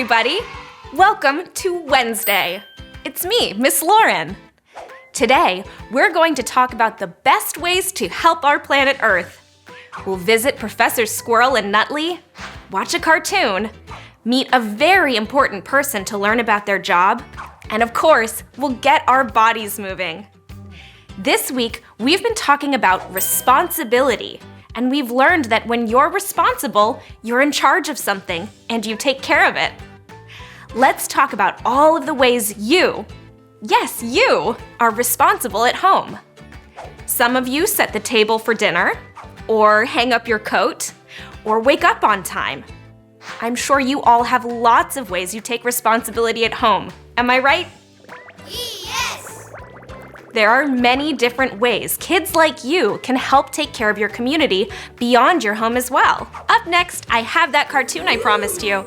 everybody! Welcome to Wednesday. It's me, Miss Lauren. Today, we're going to talk about the best ways to help our planet Earth. We'll visit Professor Squirrel and Nutley, watch a cartoon, meet a very important person to learn about their job, and of course, we'll get our bodies moving. This week, we've been talking about responsibility, and we've learned that when you're responsible, you're in charge of something, and you take care of it. Let's talk about all of the ways you, yes, you, are responsible at home. Some of you set the table for dinner, or hang up your coat, or wake up on time. I'm sure you all have lots of ways you take responsibility at home. Am I right? Yes! There are many different ways kids like you can help take care of your community beyond your home as well. Up next, I have that cartoon I promised you.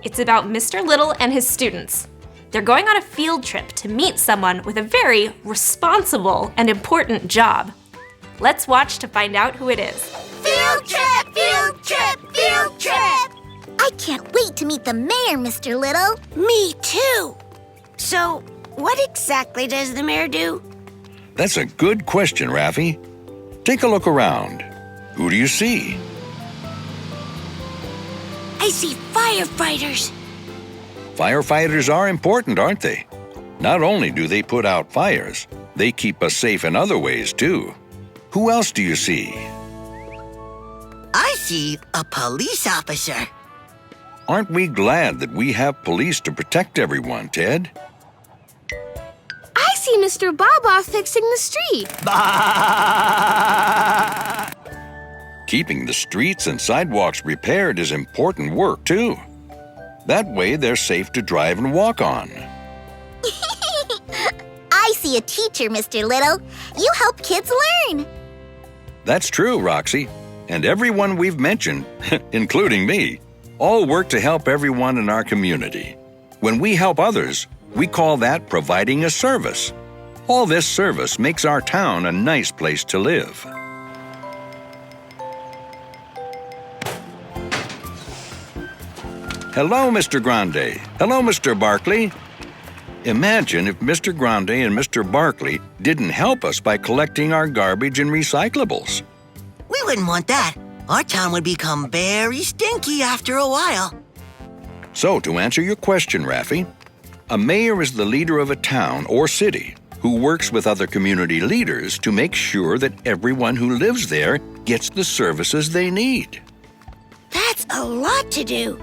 It's about Mr. Little and his students. They're going on a field trip to meet someone with a very responsible and important job. Let's watch to find out who it is. Field trip! Field trip! Field trip! I can't wait to meet the mayor, Mr. Little. Me too. So, what exactly does the mayor do? That's a good question, Raffy. Take a look around. Who do you see? I see firefighters. Firefighters are important, aren't they? Not only do they put out fires, they keep us safe in other ways, too. Who else do you see? I see a police officer. Aren't we glad that we have police to protect everyone, Ted? I see Mr. Baba fixing the street. Keeping the streets and sidewalks repaired is important work, too. That way they're safe to drive and walk on. I see a teacher, Mr. Little. You help kids learn. That's true, Roxy. And everyone we've mentioned, including me, all work to help everyone in our community. When we help others, we call that providing a service. All this service makes our town a nice place to live. Hello, Mr. Grande. Hello, Mr. Barkley. Imagine if Mr. Grande and Mr. Barkley didn't help us by collecting our garbage and recyclables. We wouldn't want that. Our town would become very stinky after a while. So, to answer your question, Raffy, a mayor is the leader of a town or city who works with other community leaders to make sure that everyone who lives there gets the services they need. That's a lot to do.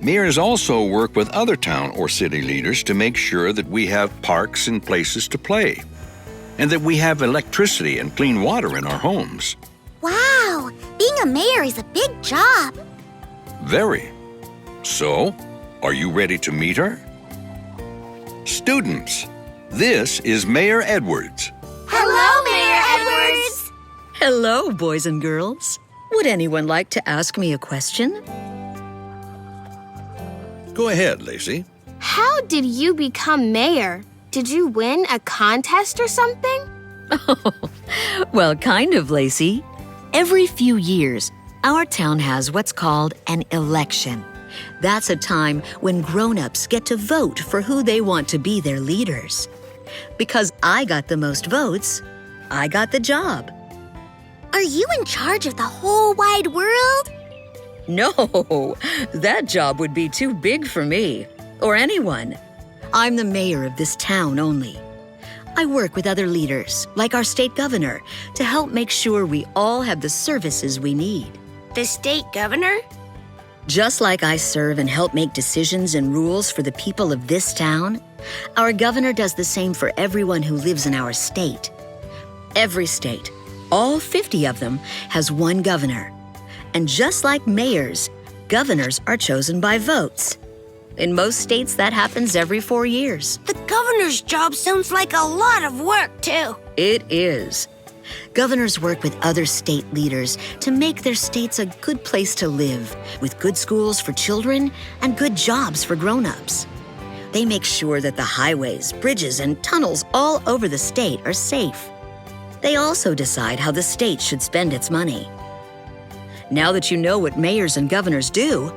Mayors also work with other town or city leaders to make sure that we have parks and places to play, and that we have electricity and clean water in our homes. Wow, being a mayor is a big job. Very. So, are you ready to meet her? Students, this is Mayor Edwards. Hello, Mayor Edwards. Hello, boys and girls. Would anyone like to ask me a question? Go ahead, Lacey. How did you become mayor? Did you win a contest or something? Well, kind of, Lacey. Every few years, our town has what's called an election. That's a time when grown-ups get to vote for who they want to be their leaders. Because I got the most votes, I got the job. Are you in charge of the whole wide world? No, that job would be too big for me, or anyone. I'm the mayor of this town only. I work with other leaders, like our state governor, to help make sure we all have the services we need. The state governor? Just like I serve and help make decisions and rules for the people of this town, our governor does the same for everyone who lives in our state. Every state, all 50 of them, has one governor. And just like mayors, governors are chosen by votes. In most states, that happens every 4 years. The governor's job sounds like a lot of work, too. It is. Governors work with other state leaders to make their states a good place to live, with good schools for children and good jobs for grown-ups. They make sure that the highways, bridges, and tunnels all over the state are safe. They also decide how the state should spend its money. Now that you know what mayors and governors do,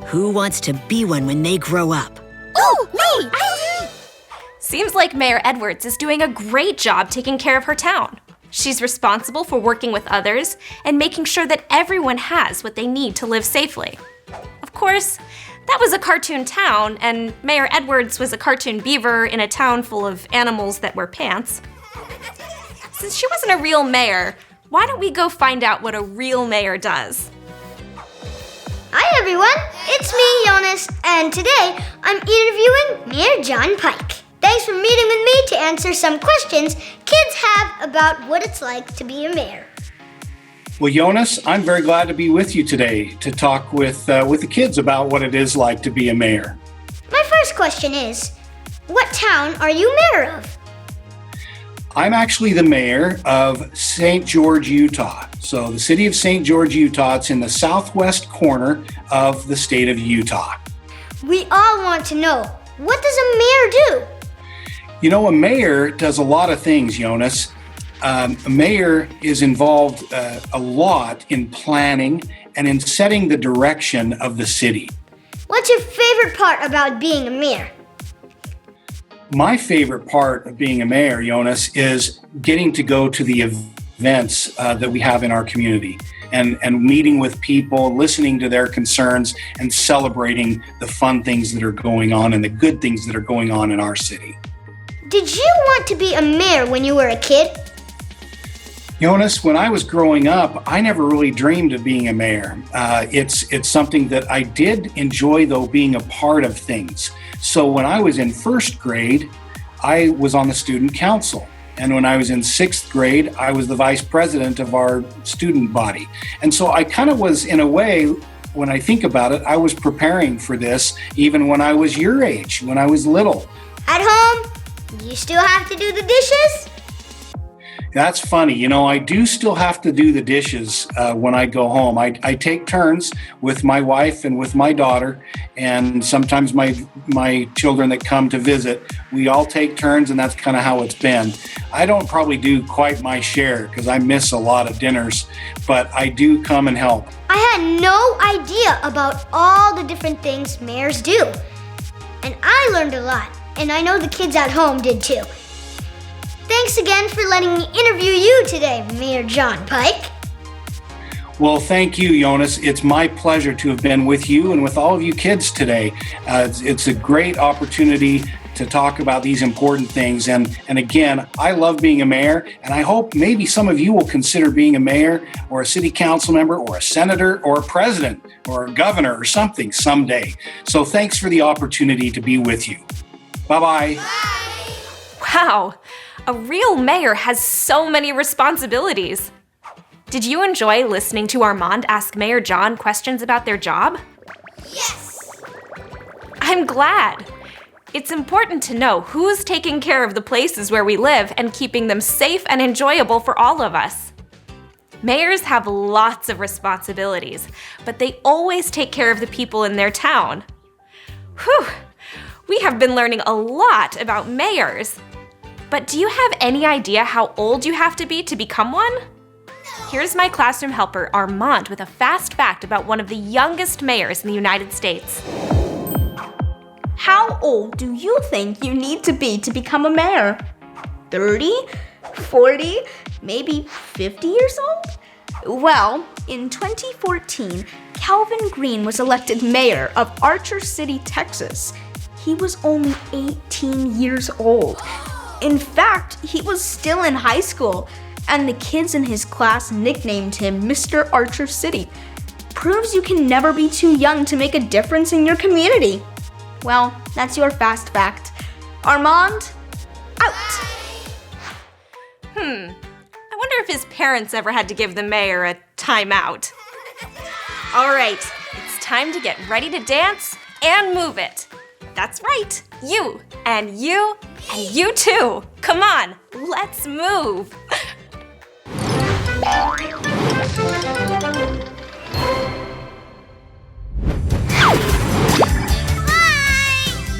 Who wants to be one when they grow up? Oh, me! Seems like Mayor Edwards is doing a great job taking care of her town. She's responsible for working with others and making sure that everyone has what they need to live safely. Of course, that was a cartoon town, and Mayor Edwards was a cartoon beaver in a town full of animals that wear pants. Since she wasn't a real mayor, why don't we go find out what a real mayor does? Hi everyone, it's me, Jonas, and today I'm interviewing Mayor John Pike. Thanks for meeting with me to answer some questions kids have about what it's like to be a mayor. Well, Jonas, I'm very glad to be with you today to talk with the kids about what it is like to be a mayor. My first question is, what town are you mayor of? I'm actually the mayor of St. George, Utah. So the city of St. George, Utah, it's in the southwest corner of the state of Utah. We all want to know, what does a mayor do? You know, a mayor does a lot of things, Jonas. A mayor is involved a lot in planning and in setting the direction of the city. What's your favorite part about being a mayor? My favorite part of being a mayor, Jonas, is getting to go to the events that we have in our community and meeting with people, listening to their concerns, and celebrating the fun things that are going on and the good things that are going on in our city. Did you want to be a mayor when you were a kid? Jonas, when I was growing up, I never really dreamed of being a mayor. It's something that I did enjoy, though, being a part of things. So when I was in first grade, I was on the student council. And when I was in sixth grade, I was the vice president of our student body. And so I kind of was, in a way, when I think about it, I was preparing for this even when I was your age, when I was little. At home, you still have to do the dishes? That's funny. You know, I do still have to do the dishes when I go home. I take turns with my wife and with my daughter, and sometimes my children that come to visit. We all take turns, and that's kind of how it's been. I don't probably do quite my share because I miss a lot of dinners, but I do come and help. I had no idea about all the different things mayors do. And I learned a lot, and I know the kids at home did too. Thanks again for letting me interview you today, Mayor John Pike. Well, thank you, Jonas. It's my pleasure to have been with you and with all of you kids today. It's a great opportunity to talk about these important things. And again, I love being a mayor, and I hope maybe some of you will consider being a mayor or a city council member or a senator or a president or a governor or something someday. So thanks for the opportunity to be with you. Bye-bye. Bye. Wow, a real mayor has so many responsibilities. Did you enjoy listening to Armand ask Mayor John questions about their job? Yes! I'm glad. It's important to know who's taking care of the places where we live and keeping them safe and enjoyable for all of us. Mayors have lots of responsibilities, but they always take care of the people in their town. Whew! We have been learning a lot about mayors. But do you have any idea how old you have to become one? Here's my classroom helper, Armand, with a fast fact about one of the youngest mayors in the United States. How old do you think you need to become a mayor? 30? 40? Maybe 50 years old? Well, in 2014, Calvin Green was elected mayor of Archer City, Texas. He was only 18 years old. In fact, he was still in high school, and the kids in his class nicknamed him Mr. Archer City. Proves you can never be too young to make a difference in your community. Well, that's your fast fact. Armand, out! I wonder if his parents ever had to give the mayor a timeout. All right, it's time to get ready to dance and move it. That's right, you and you and you too. Come on, let's move.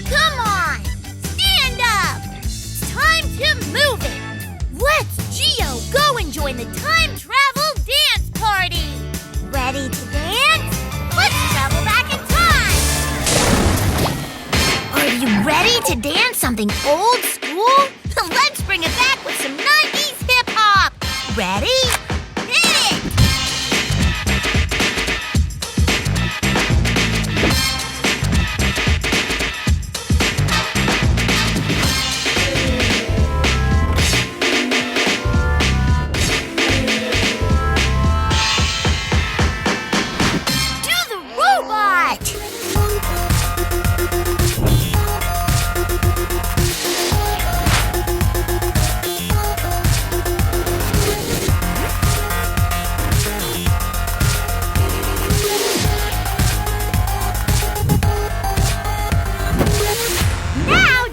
Come on! Stand up! It's time to move it! Let's Geo go and join the time travel dance party! Ready to dance? Let's travel back in time! to dance something old school? Let's bring it back with some 90s hip-hop. Ready? Hit it!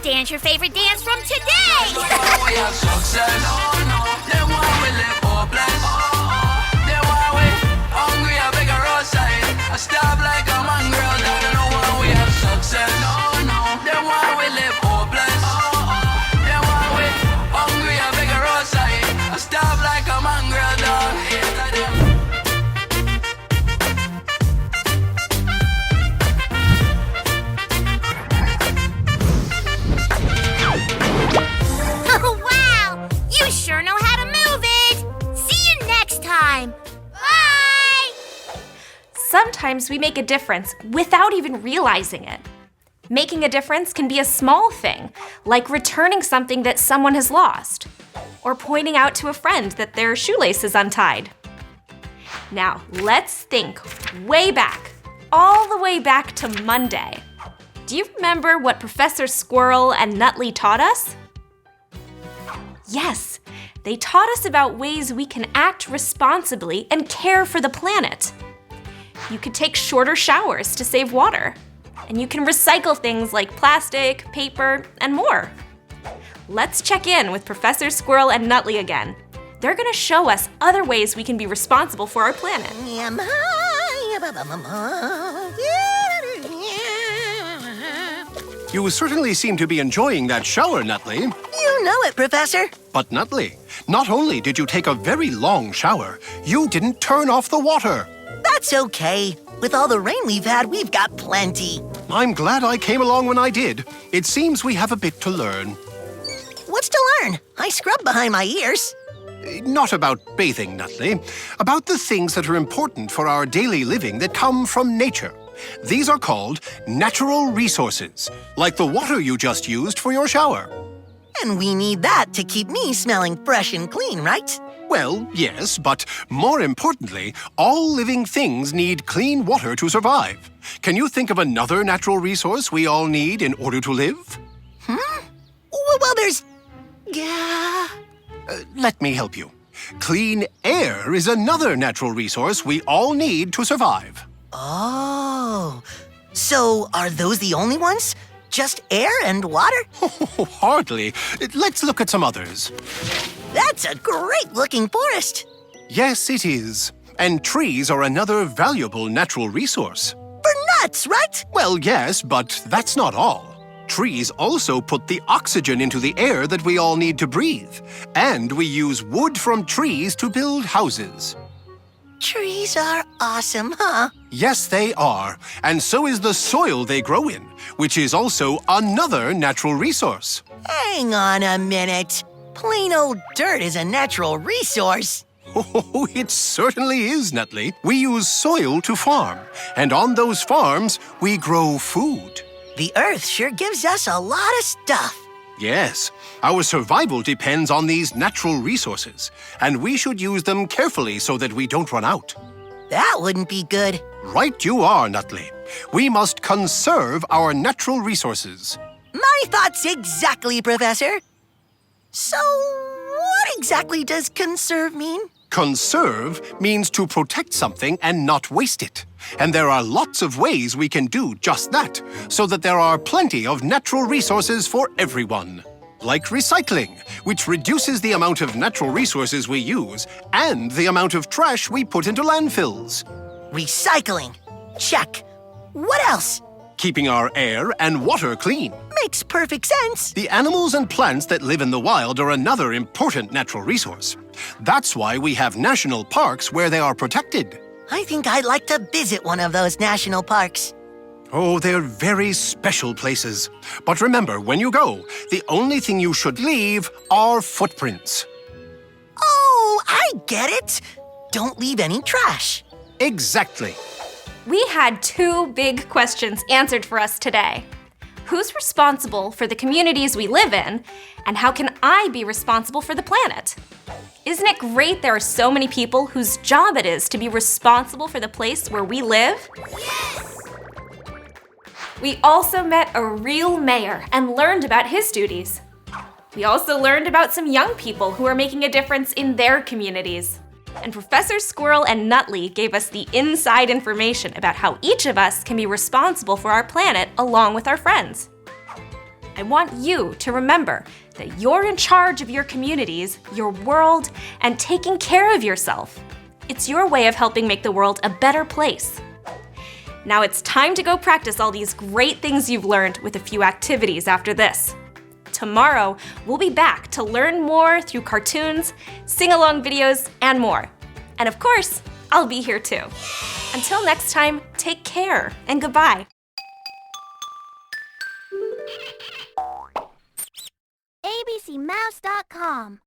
Dance your favorite dance from today! Sometimes we make a difference without even realizing it. Making a difference can be a small thing, like returning something that someone has lost, or pointing out to a friend that their shoelace is untied. Now, let's think way back, all the way back to Monday. Do you remember what Professor Squirrel and Nutley taught us? Yes, they taught us about ways we can act responsibly and care for the planet. You could take shorter showers to save water, and you can recycle things like plastic, paper, and more. Let's check in with Professor Squirrel and Nutley again. They're gonna show us other ways we can be responsible for our planet. You certainly seem to be enjoying that shower, Nutley. You know it, Professor. But Nutley, not only did you take a very long shower, you didn't turn off the water. That's okay. With all the rain we've had, we've got plenty. I'm glad I came along when I did. It seems we have a bit to learn. What's to learn? I scrub behind my ears. Not about bathing, Nutley. About the things that are important for our daily living that come from nature. These are called natural resources, like the water you just used for your shower. And we need that to keep me smelling fresh and clean, right? Well, yes, but more importantly, all living things need clean water to survive. Can you think of another natural resource we all need in order to live? Well, there's... Yeah... Let me help you. Clean air is another natural resource we all need to survive. Oh, so are those the only ones? Just air and water? Oh, hardly. Let's look at some others. That's a great-looking forest. Yes, it is. And trees are another valuable natural resource. For nuts, right? Well, yes, but that's not all. Trees also put the oxygen into the air that we all need to breathe. And we use wood from trees to build houses. Trees are awesome, huh? Yes, they are. And so is the soil they grow in, which is also another natural resource. Hang on a minute. Plain old dirt is a natural resource. Oh, it certainly is, Nutley. We use soil to farm, and on those farms, we grow food. The earth sure gives us a lot of stuff. Yes, our survival depends on these natural resources, and we should use them carefully so that we don't run out. That wouldn't be good. Right you are, Nutley. We must conserve our natural resources. My thoughts exactly, Professor. So, what exactly does conserve mean? Conserve means to protect something and not waste it. And there are lots of ways we can do just that, so that there are plenty of natural resources for everyone. Like recycling, which reduces the amount of natural resources we use and the amount of trash we put into landfills. Recycling. Check. What else? Keeping our air and water clean. Makes perfect sense. The animals and plants that live in the wild are another important natural resource. That's why we have national parks where they are protected. I think I'd like to visit one of those national parks. Oh, they're very special places. But remember, when you go, the only thing you should leave are footprints. Oh, I get it. Don't leave any trash. Exactly. We had 2 big questions answered for us today. Who's responsible for the communities we live in, and how can I be responsible for the planet? Isn't it great there are so many people whose job it is to be responsible for the place where we live? Yes! We also met a real mayor and learned about his duties. We also learned about some young people who are making a difference in their communities. And Professor Squirrel and Nutley gave us the inside information about how each of us can be responsible for our planet along with our friends. I want you to remember that you're in charge of your communities, your world, and taking care of yourself. It's your way of helping make the world a better place. Now it's time to go practice all these great things you've learned with a few activities after this. Tomorrow, we'll be back to learn more through cartoons, sing-along videos, and more. And of course, I'll be here too. Until next time, take care and goodbye. ABCmouse.com